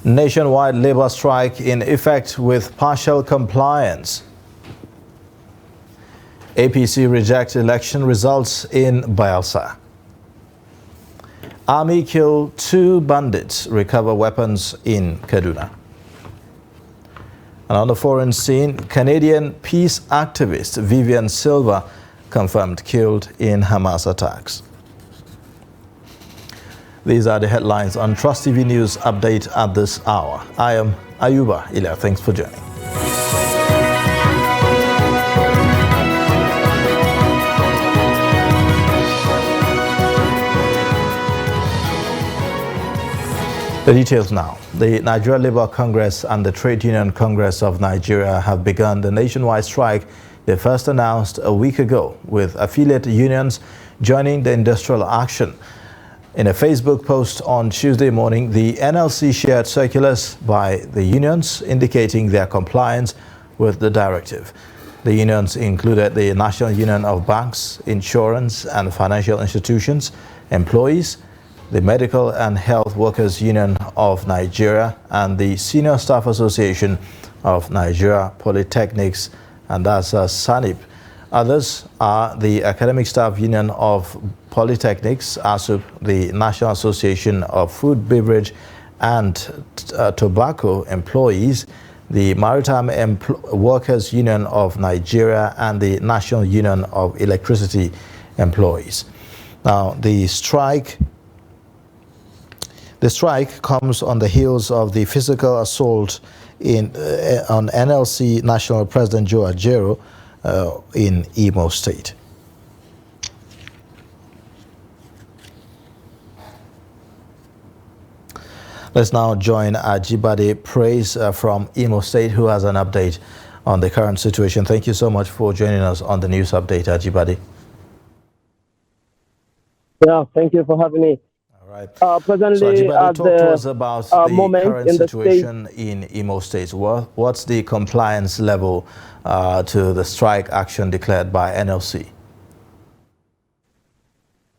Nationwide labor strike in effect with partial compliance. APC rejects election results in Bayelsa. Army kill 2 bandits, recover weapons in Kaduna. And on the foreign scene, Canadian peace activist Vivian Silva confirmed killed in Hamas attacks. These are the headlines on Trust TV News Update at this hour. I am Ayuba Ila. Thanks for joining. The details now. The Nigeria Labour Congress and the Trade Union Congress of Nigeria have begun the nationwide strike they first announced a week ago, with affiliate unions joining the industrial action. In a Facebook post on Tuesday morning, the NLC shared circulars by the unions indicating their compliance with the directive. The unions included the National Union of Banks, Insurance and Financial Institutions, Employees, the Medical and Health Workers Union of Nigeria, and the Senior Staff Association of Nigeria Polytechnics, and that's SANIP. Others are the Academic Staff Union of Polytechnics, ASUP, the National Association of Food, Beverage and Tobacco Employees, the Maritime Workers Union of Nigeria, and the National Union of Electricity Employees. Now, the strike comes on the heels of the physical assault on NLC National President Joe Ajaero in Imo State. Let's now join Ajibade Praise from Imo State, who has an update on the current situation. Thank you so much for joining us on the news update, Ajibade. Yeah, thank you for having me. Right. Presently, so Ajibade, talk to us about the current in situation in Imo State. What's the compliance level to the strike action declared by NLC?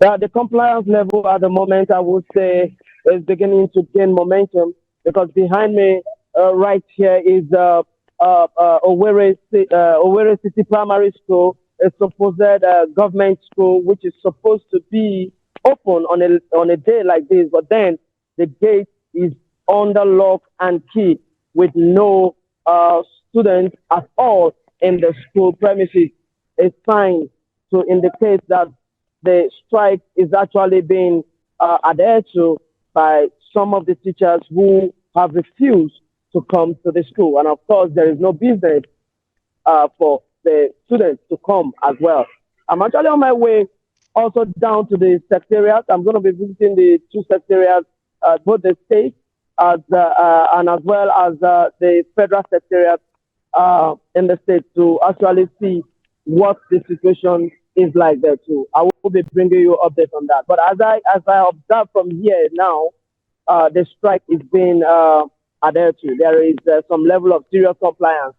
The compliance level at the moment, I would say, is beginning to gain momentum, because behind me right here is Owerri City Primary School, a supposed government school which is supposed to be open on a day like this, but then the gate is under lock and key with no students at all in the school premises. A sign to indicate that the strike is actually being adhered to by some of the teachers who have refused to come to the school. And of course, there is no business for the students to come as well. I'm actually on my way also down to the secretariat. I'm going to be visiting the 2 secretariats, both the state and as well as the federal secretariat in the state, to actually see what the situation is like there too. I will be bringing you updates on that. But as I observe from here now, the strike is being adhered to. There is some level of serious compliance.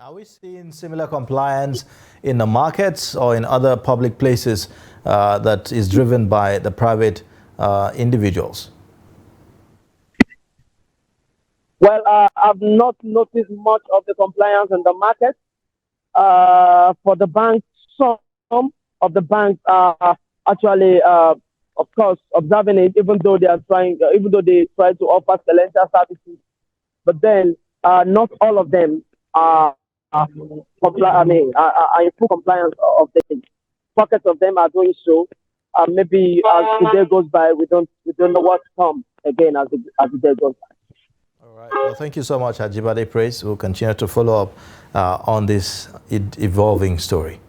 Are we seeing similar compliance in the markets or in other public places that is driven by the private individuals? Well, I've not noticed much of the compliance in the market. For the banks, some of the banks are actually, of course, observing it, even though they try to offer celestial services. But then, not all of them are in full compliance of the pockets of them are doing so. Maybe as the day goes by, we don't know what's come again as the day goes by. All right. Well, thank you so much, Ajibade Praise. We'll continue to follow up on this evolving story.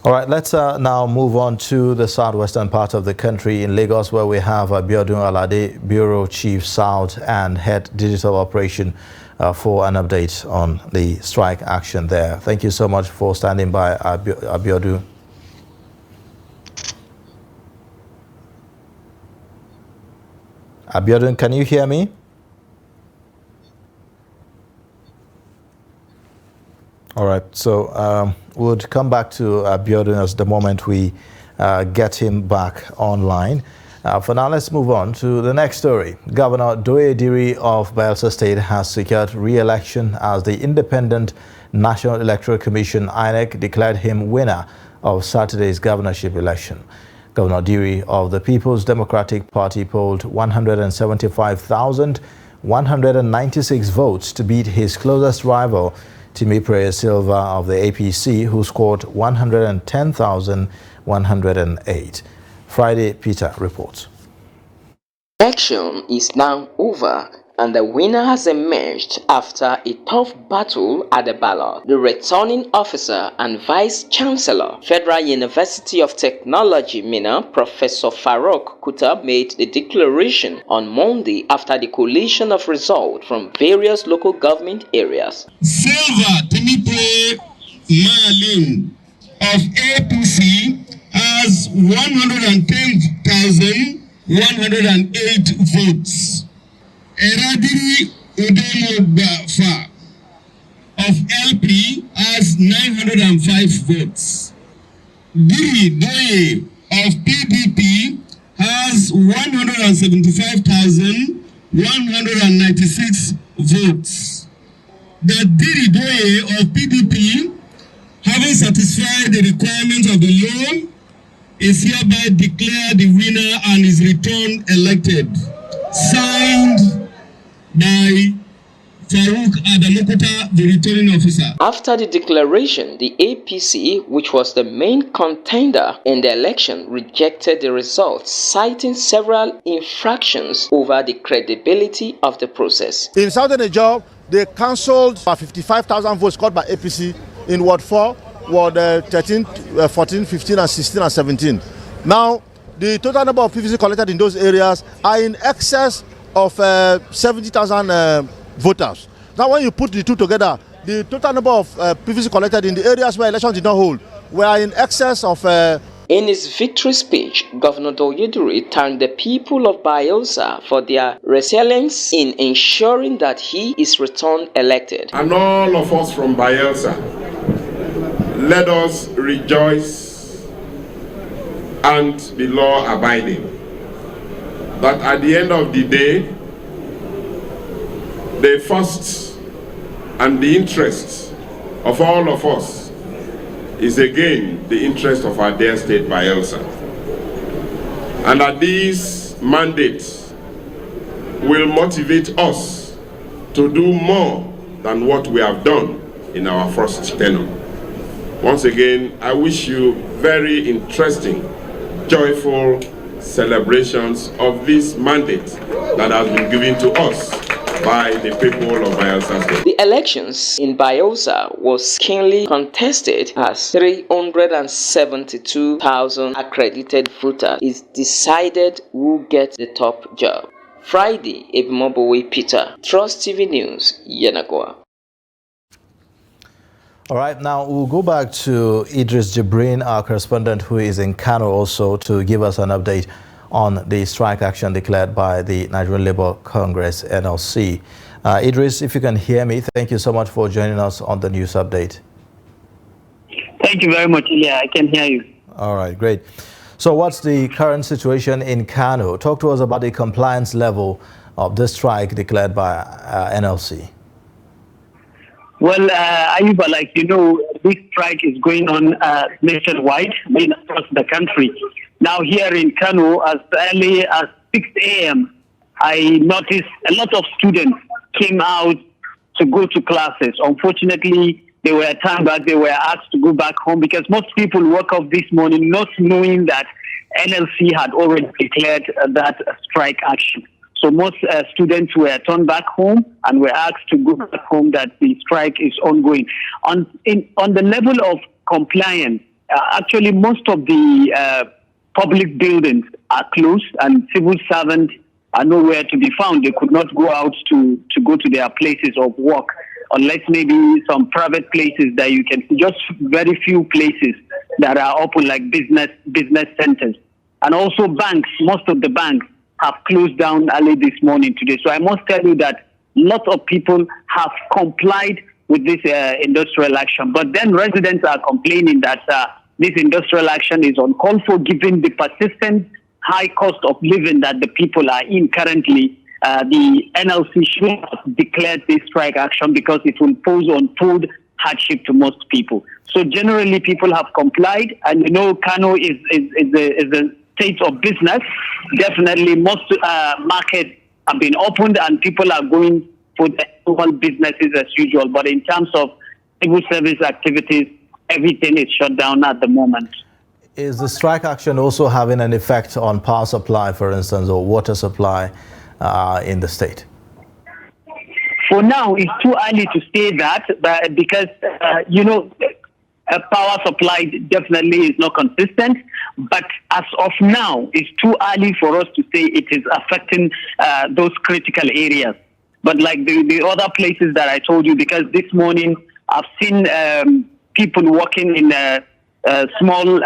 All right, let's now move on to the southwestern part of the country, in Lagos, where we have Abiodun Alade, Bureau Chief South and Head Digital Operation, for an update on the strike action there. Thank you so much for standing by, Abiodun. Abiodun, can you hear me? All right, so we'll come back to Abiodun as the moment we get him back online. For now, let's move on to the next story. Governor Doye Diri of Bayelsa State has secured re-election as the Independent National Electoral Commission (INEC) declared him winner of Saturday's governorship election. Governor Diri of the People's Democratic Party polled 175,196 votes to beat his closest rival, Timipre Silva of the APC, who scored 110,108. Friday Peter reports. Election is now over and the winner has emerged after a tough battle at the ballot. The returning officer and Vice Chancellor, Federal University of Technology, Minna, Professor Farouk Kuta, made the declaration on Monday after the collation of results from various local government areas. Silva Timipre Malim of APC has 110,108 votes. Eradiri Udemobafa of LP has 905 votes. Diri Doye of PDP has 175,196 votes. The Diri Doye of PDP, having satisfied the requirements of the law, is hereby declared the winner and is returned elected. Signed by Farouk Adamokuta, the returning officer. After the declaration, the APC, which was the main contender in the election, rejected the results, citing several infractions over the credibility of the process. In Southern Nigeria, they cancelled 55,000 votes scored by APC in Ward 4, Ward 13, 14, 15, and 16, and 17. Now, the total number of PVC collected in those areas are in excess of 70,000 voters. Now, when you put the two together, the total number of PVC collected in the areas where elections did not hold were in excess of... In his victory speech, Governor Doye Diri thanked the people of Bayelsa for their resilience in ensuring that he is returned elected. And all of us from Bayelsa, let us rejoice and be law-abiding. That at the end of the day, the first and the interest of all of us is again the interest of our dear state Bayelsa. And that these mandates will motivate us to do more than what we have done in our first tenure. Once again, I wish you very interesting, joyful celebrations of this mandate that has been given to us by the people of Bayelsa State. The elections in Bayelsa was keenly contested as 372,000 accredited voters is decided who gets the top job. Friday, Ebimobowe Peter, Trust TV News, Yenagoa. All right, now we'll go back to Idris Jibrin, our correspondent who is in Kano also, to give us an update on the strike action declared by the Nigerian Labour Congress, NLC. Idris, if you can hear me, thank you so much for joining us on the news update. Thank you very much. Yeah, I can hear you. All right, great. So what's the current situation in Kano? Talk to us about the compliance level of this strike declared by NLC. Well, Ayuba, like you know, this strike is going on nationwide, across the country. Now here in Kano, as early as 6 a.m., I noticed a lot of students came out to go to classes. Unfortunately, they were turned back. They were asked to go back home because most people woke up this morning not knowing that NLC had already declared that strike action. So most students were turned back home and were asked to go back home, that the strike is ongoing. On the level of compliance, actually most of the public buildings are closed and civil servants are nowhere to be found. They could not go out to go to their places of work, unless maybe some private places that you can see, just very few places that are open, like business centers. And also banks, most of the banks have closed down early this morning today. So I must tell you that lots of people have complied with this industrial action. But then residents are complaining that this industrial action is uncalled for, given the persistent high cost of living that the people are in currently, the NLC should have declared this strike action because it will pose untold hardship to most people. So generally, people have complied, and you know, Kano is a state of business. Definitely, most markets have been opened, and people are going for the normal businesses as usual. But in terms of civil service activities, everything is shut down at the moment. Is the strike action also having an effect on power supply, for instance, or water supply in the state? For now, it's too early to say that, but because, you know, power supply definitely is not consistent. But as of now, it's too early for us to say it is affecting those critical areas. But like the other places that I told you, because this morning I've seen people working in small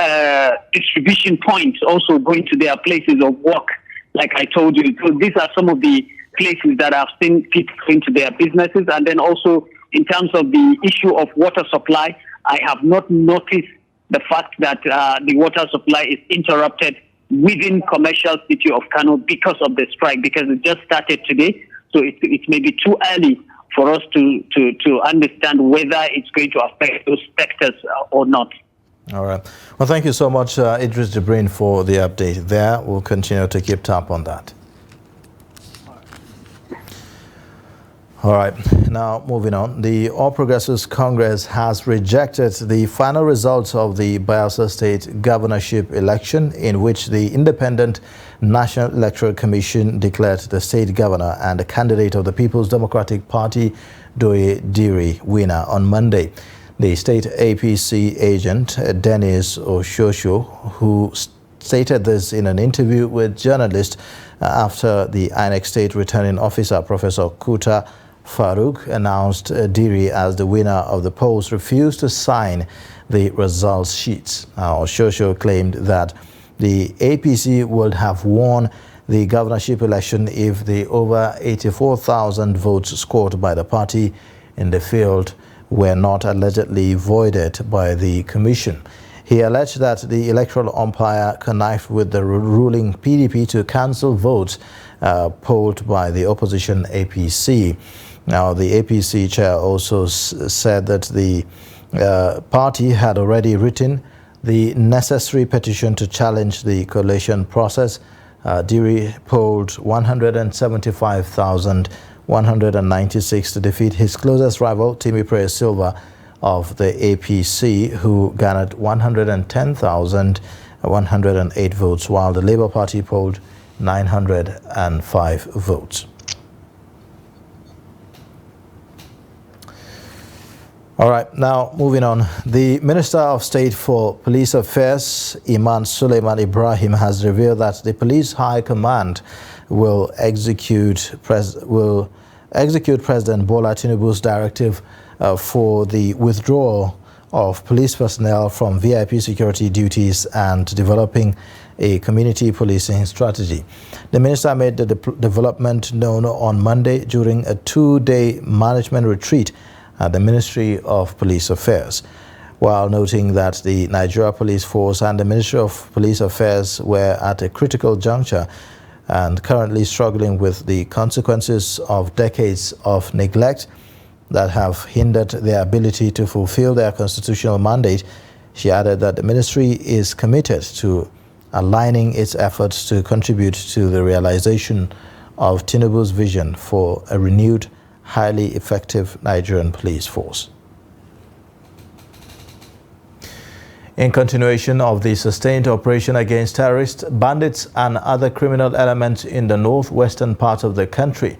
distribution points also going to their places of work, like I told you. So these are some of the places that I've seen people going to their businesses. And then also in terms of the issue of water supply, I have not noticed the fact that the water supply is interrupted within commercial city of Kano because of the strike, because it just started today. So it may be too early for us to understand whether it's going to affect those sectors or not. All right. Well, thank you so much, Idris Jibrin, for the update there. We'll continue to keep tab on that. All right. Now, moving on. The All Progressives Congress has rejected the final results of the Bayelsa State governorship election, in which the Independent National Electoral Commission declared the state governor and the candidate of the People's Democratic Party, Doye Diri, winner on Monday. The state APC agent, Dennis Oshosho, who stated this in an interview with journalists after the INEC State Returning Officer, Professor Kuta Farouk, announced Diri as the winner of the polls, refused to sign the results sheets. Now, Oshosho claimed that the APC would have won the governorship election if the over 84,000 votes scored by the party in the field were not allegedly voided by the commission. He alleged that the electoral umpire connived with the ruling PDP to cancel votes polled by the opposition APC. Now, the APC chair also said that the party had already written the necessary petition to challenge the coalition process. Diri polled 175,196 to defeat his closest rival, Timi Prayer Silva of the APC, who garnered 110,108 votes, while the Labour Party polled 905 votes. All right, now moving on. The Minister of State for Police Affairs, Iman Suleiman Ibrahim, has revealed that the Police High Command will execute President Bola Tinubu's directive for the withdrawal of police personnel from VIP security duties and developing a community policing strategy. The minister made the development known on Monday during a two-day management retreat at the Ministry of Police Affairs, while noting that the Nigeria Police Force and the Ministry of Police Affairs were at a critical juncture and currently struggling with the consequences of decades of neglect that have hindered their ability to fulfill their constitutional mandate. She added that the ministry is committed to aligning its efforts to contribute to the realization of Tinubu's vision for a renewed, highly effective Nigerian police force. In continuation of the sustained operation against terrorists, bandits and other criminal elements in the northwestern part of the country,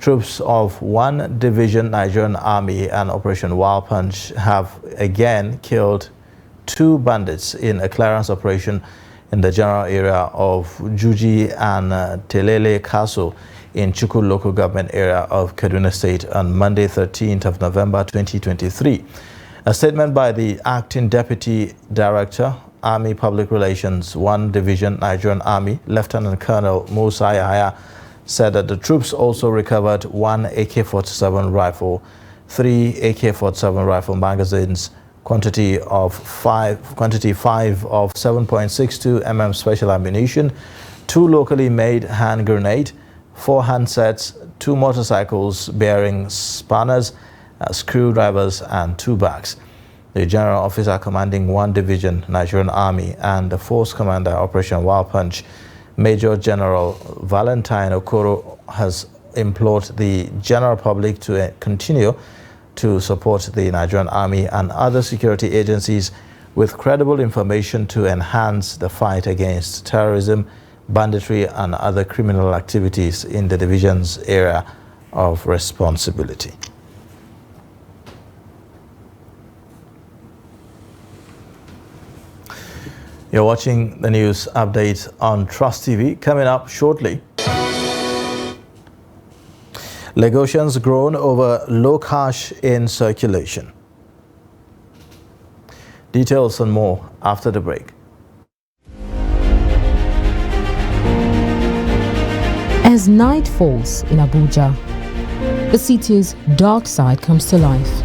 troops of 1 Division Nigerian Army and Operation Wild Punch have again killed 2 bandits in a clearance operation in the general area of Juji and Telele Castle in Chukwu local government area of Kaduna State on Monday, 13th of November 2023. A statement by the Acting Deputy Director, Army Public Relations, 1 Division Nigerian Army, Lieutenant Colonel Musa Yahaya, said that the troops also recovered 1 AK-47 rifle, 3 AK-47 rifle magazines, quantity 5 of 7.62 mm special ammunition, 2 locally made hand grenades, 4 handsets, 2 motorcycles bearing spanners, screwdrivers and 2 bags. The general officer commanding 1 division, Nigerian Army, and the force commander, Operation Wild Punch, Major General Valentine Okoro, has implored the general public to continue to support the Nigerian Army and other security agencies with credible information to enhance the fight against terrorism, banditry and other criminal activities in the division's area of responsibility. You're watching the news update on Trust TV. Coming up shortly, Lagosians groan over low cash in circulation. Details and more after the break. As night falls in Abuja, the city's dark side comes to life.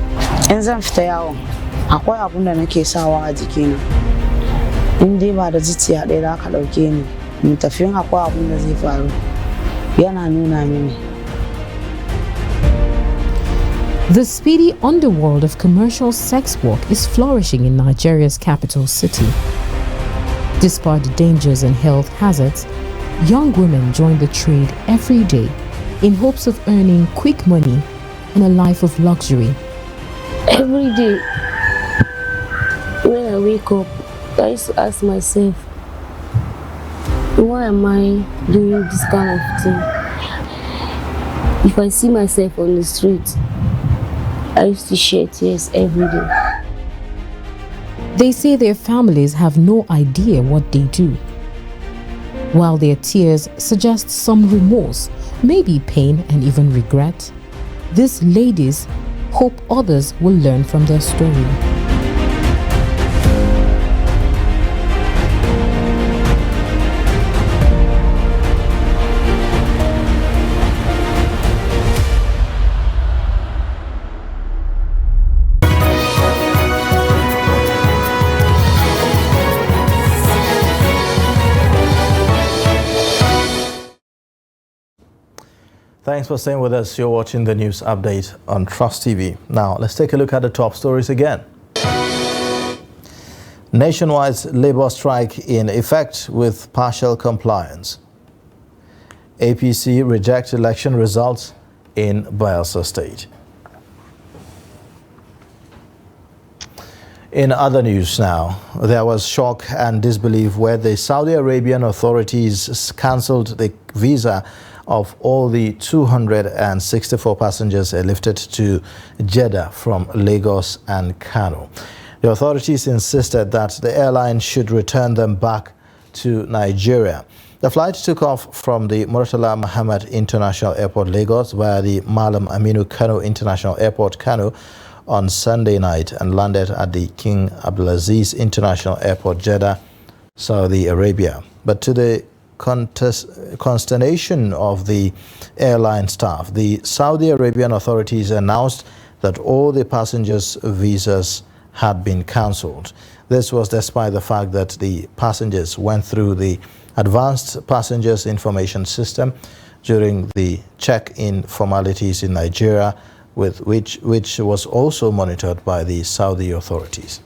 The speedy underworld of commercial sex work is flourishing in Nigeria's capital city. Despite the dangers and health hazards, young women join the trade every day in hopes of earning quick money and a life of luxury. Every day, when I wake up, I used to ask myself, why am I doing this kind of thing? If I see myself on the street, I used to shed tears every day. They say their families have no idea what they do, while their tears suggest some remorse, maybe pain and even regret. These ladies hope others will learn from their story. Thanks for staying with us. You're watching the news update on Trust TV. Now, let's take a look at the top stories again. Nationwide labor strike in effect with partial compliance. APC rejects election results in Bayelsa State. In other news now, there was shock and disbelief where the Saudi Arabian authorities cancelled the visa of all the 264 passengers airlifted to Jeddah from Lagos and Kano. The authorities insisted that the airline should return them back to Nigeria. The flight took off from the Murtala Muhammad International Airport, Lagos, via the Malam Aminu Kano International Airport, Kano, on Sunday night and landed at the King Abdulaziz International Airport, Jeddah, Saudi Arabia. But to the consternation of the airline staff, the Saudi Arabian authorities announced that all the passengers' visas had been cancelled. This was despite the fact that the passengers went through the Advanced Passengers Information System during the check-in formalities in Nigeria, which was also monitored by the Saudi authorities.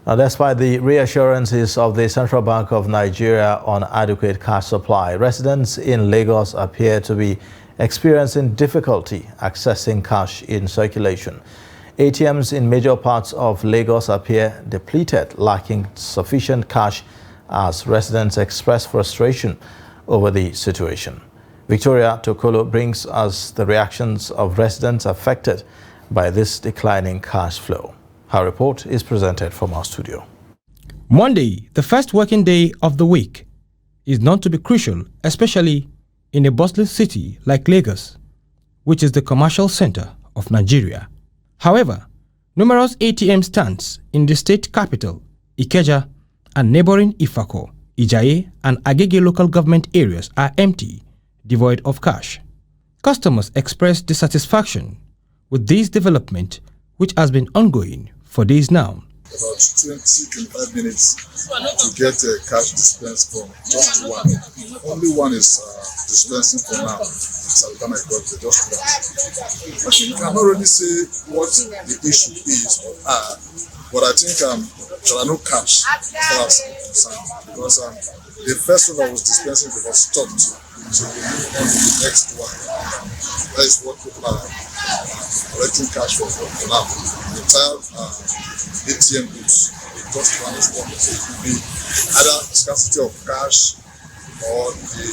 Now, despite the reassurances of the Central Bank of Nigeria on adequate cash supply, residents in Lagos appear to be experiencing difficulty accessing cash in circulation. ATMs in major parts of Lagos appear depleted, lacking sufficient cash as residents express frustration over the situation. Victoria Tokolo brings us the reactions of residents affected by this declining cash flow. Her report is presented from our studio. Monday, the first working day of the week, is known to be crucial, especially in a bustling city like Lagos, which is the commercial center of Nigeria. However, numerous ATM stands in the state capital, Ikeja, and neighboring Ifako, Ijaye, and Agege local government areas are empty, devoid of cash. Customers express dissatisfaction with this development, which has been ongoing for days now. about 20-25 minutes to get cash dispensed from just one. Only one is dispensing for now. So I got just one. Okay, you cannot really say what the issue is or are, but I think there are no cash as far as I'm concerned, because the first one that was dispensing was stopped, so we move on to the next one. That is what people are collecting cash for now. The entire ATM booths, just one is one. So it could be either scarcity of cash or the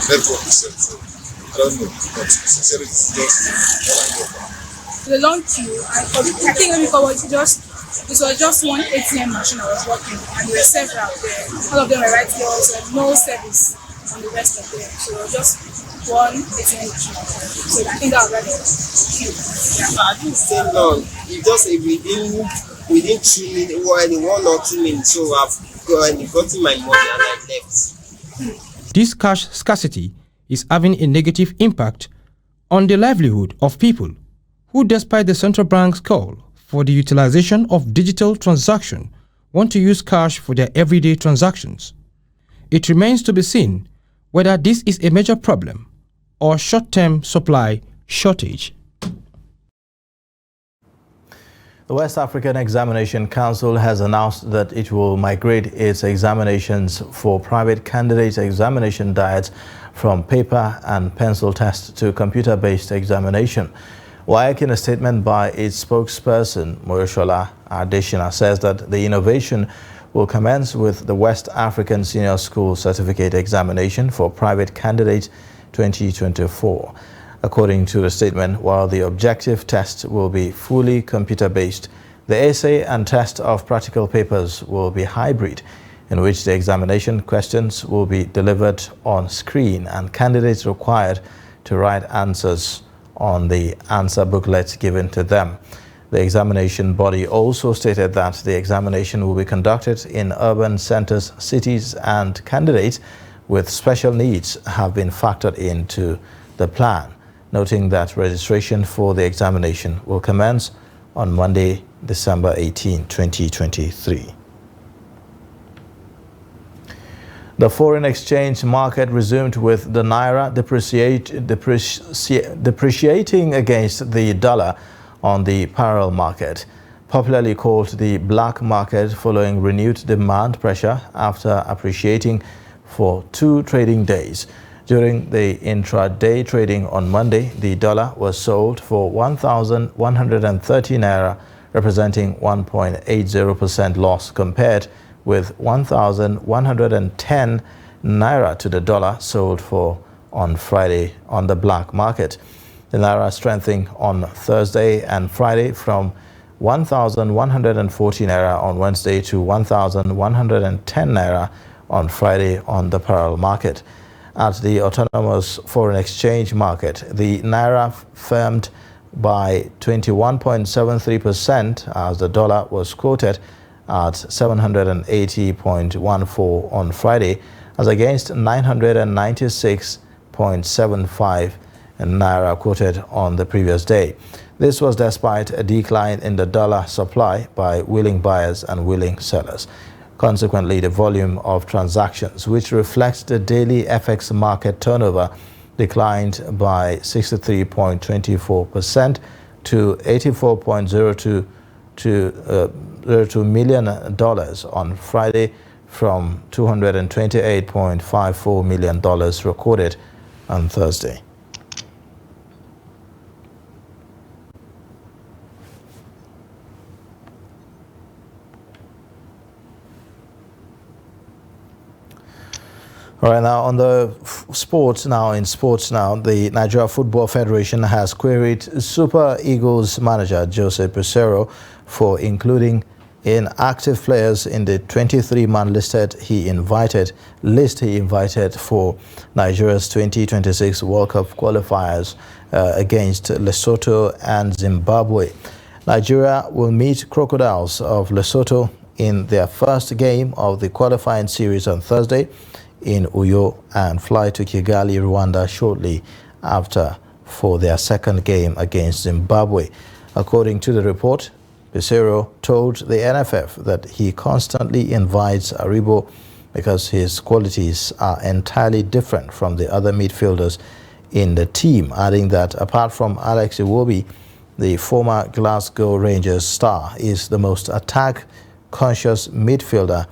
network itself. So I don't know, but sincerely, it's just all I know. The long queue, I think when we covered this was just one ATM machine I was working, and there were several there. All of them were right here, also no service on the rest of them. So it was just one ATM machine. So I think that was rather queue. Yeah. I didn't stay long. It just within 3 minutes, well, in 1 or 2 minutes, so I've gotten my money and I left. This cash scarcity is having a negative impact on the livelihood of people who, despite the central bank's call for the utilization of digital transaction, want to use cash for their everyday transactions. It remains to be seen whether this is a major problem or short-term supply shortage. The West African Examination Council has announced that it will migrate its examinations for private candidate examination diets from paper and pencil test to computer-based examination. WAEC, in a statement by its spokesperson, Moyoshola Adeshina, says that the innovation will commence with the West African Senior School Certificate Examination for Private Candidate 2024. According to the statement, while the objective test will be fully computer-based, the essay and test of practical papers will be hybrid, in which the examination questions will be delivered on screen and candidates required to write answers on the answer booklet given to them. The examination body also stated that the examination will be conducted in urban centers, cities, and candidates with special needs have been factored into the plan, noting that registration for the examination will commence on Monday, December 18, 2023. The foreign exchange market resumed with the naira depreciating against the dollar on the parallel market, popularly called the black market, following renewed demand pressure after appreciating for 2 trading days. During the intraday trading on Monday, the dollar was sold for 1,130 naira, representing 1.80% loss, compared with 1,110 naira to the dollar sold for on Friday on the black market. The naira strengthening on Thursday and Friday from 1,140 naira on Wednesday to 1,110 naira on Friday on the parallel market. At the autonomous foreign exchange market, the naira firmed by 21.73% as the dollar was quoted at 780.14 on Friday, as against 996.75 naira quoted on the previous day. This was despite a decline in the dollar supply by willing buyers and willing sellers. Consequently, the volume of transactions, which reflects the daily FX market turnover, declined by 63.24% to $84.02 million on Friday from $228.54 million recorded on Thursday. All right, now on the sports now, the Nigeria Football Federation has queried Super Eagles manager Jose Peseiro for including inactive players in the 23-man list he invited for Nigeria's 2026 World Cup qualifiers against Lesotho and Zimbabwe. Nigeria will meet Crocodiles of Lesotho in their first game of the qualifying series on Thursday in Uyo and fly to Kigali, Rwanda shortly after for their second game against Zimbabwe. According to the report, Peseiro told the NFF that he constantly invites Aribo because his qualities are entirely different from the other midfielders in the team, adding that apart from Alex Iwobi, the former Glasgow Rangers star is the most attack-conscious midfielder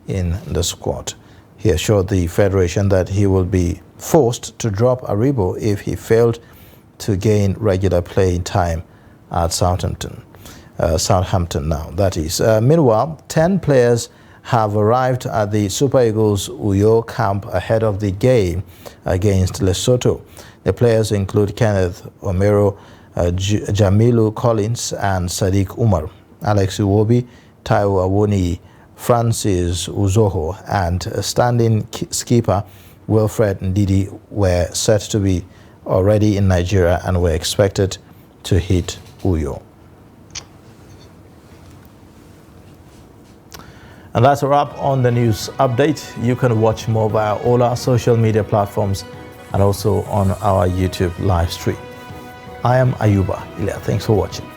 in the squad. He assured the Federation that he will be forced to drop Aribo if he failed to gain regular playing time at Southampton now, that is. Meanwhile, 10 players have arrived at the Super Eagles Uyo camp ahead of the game against Lesotho. The players include Kenneth Omero, Jamilu Collins and Sadiq Umar. Alex Iwobi, Taiwo Awoni, Francis Uzoho and standing skipper Wilfred Ndidi were said to be already in Nigeria and were expected to hit Uyo. And that's a wrap on the news update. You can watch more via all our social media platforms and also on our YouTube live stream. I am Ayuba Ilya. Thanks for watching.